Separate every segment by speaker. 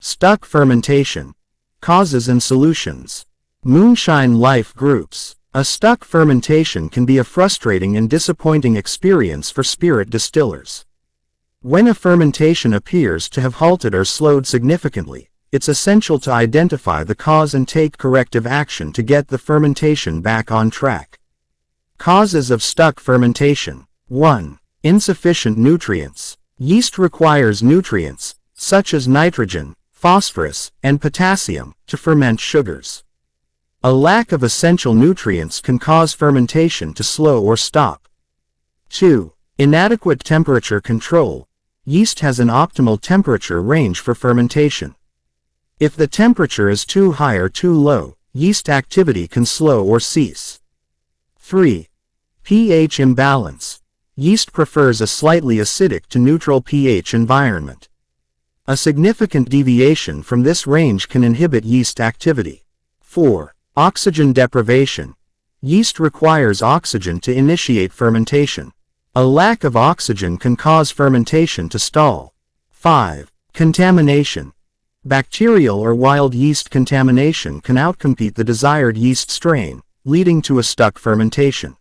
Speaker 1: Stuck fermentation. Causes and solutions. Moonshine life groups. A stuck fermentation can be a frustrating and disappointing experience for spirit distillers. When a fermentation appears to have halted or slowed significantly, it's essential to identify the cause and take corrective action to get the fermentation back on track. Causes of stuck fermentation. 1. Insufficient nutrients. Yeast requires nutrients, such as nitrogen, phosphorus, and potassium, to ferment sugars. A lack of essential nutrients can cause fermentation to slow or stop. 2. Inadequate temperature control. Yeast has an optimal temperature range for fermentation. If the temperature is too high or too low, yeast activity can slow or cease. 3. pH imbalance. Yeast prefers a slightly acidic to neutral pH environment. A significant deviation from this range can inhibit yeast activity. 4. Oxygen deprivation. Yeast requires oxygen to initiate fermentation. A lack of oxygen can cause fermentation to stall. 5. Contamination. Bacterial or wild yeast contamination can outcompete the desired yeast strain, leading to a stuck fermentation.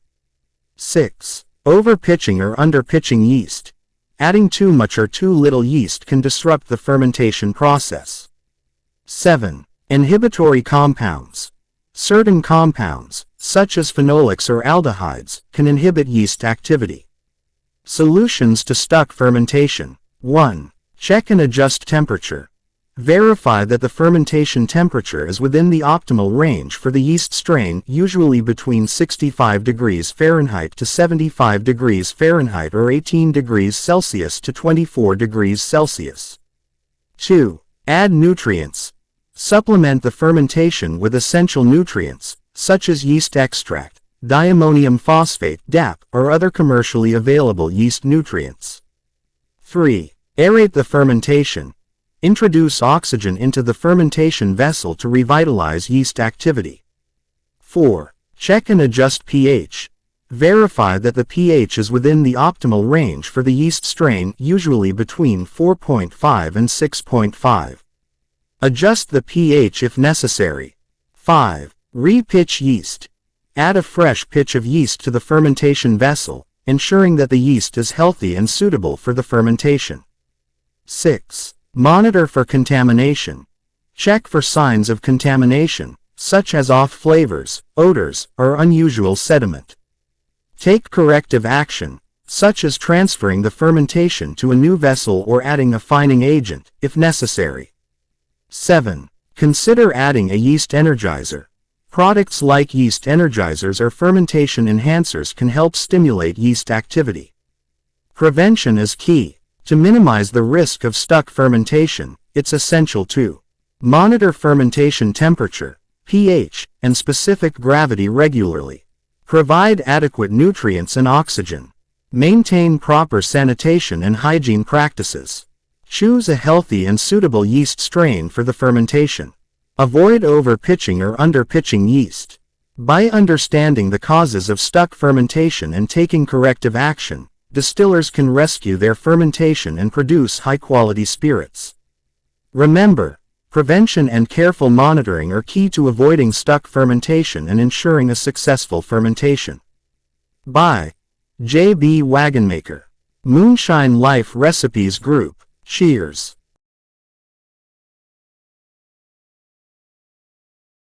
Speaker 1: 6. Overpitching or underpitching yeast. Adding too much or too little yeast can disrupt the fermentation process. 7. Inhibitory compounds. Certain compounds, such as phenolics or aldehydes, can inhibit yeast activity. Solutions to stuck fermentation. 1. Check and adjust temperature. Verify that the fermentation temperature is within the optimal range for the yeast strain, usually between 65 degrees Fahrenheit to 75 degrees Fahrenheit or 18 degrees Celsius to 24 degrees Celsius. 2. Add nutrients. Supplement the fermentation with essential nutrients, such as yeast extract, diammonium phosphate (DAP), or other commercially available yeast nutrients. 3. Aerate the fermentation. Introduce oxygen into the fermentation vessel to revitalize yeast activity. 4. Check and adjust pH. Verify that the pH is within the optimal range for the yeast strain, usually between 4.5 and 6.5. Adjust the pH if necessary. 5. Re-pitch yeast. Add a fresh pitch of yeast to the fermentation vessel, ensuring that the yeast is healthy and suitable for the fermentation. 6. Monitor for contamination. Check for signs of contamination, such as off flavors, odors, or unusual sediment. Take corrective action, such as transferring the fermentation to a new vessel or adding a fining agent, if necessary. 7. Consider adding a yeast energizer. Products like yeast energizers or fermentation enhancers can help stimulate yeast activity. Prevention is key. To minimize the risk of stuck fermentation, it's essential to monitor fermentation temperature, pH, and specific gravity regularly. Provide adequate nutrients and oxygen. Maintain proper sanitation and hygiene practices. Choose a healthy and suitable yeast strain for the fermentation. Avoid overpitching or underpitching yeast. By understanding the causes of stuck fermentation and taking corrective action, distillers can rescue their fermentation and produce high-quality spirits. Remember, prevention and careful monitoring are key to avoiding stuck fermentation and ensuring a successful fermentation. By J.B. Wagonmaker. Moonshine Life Recipes Group. Cheers.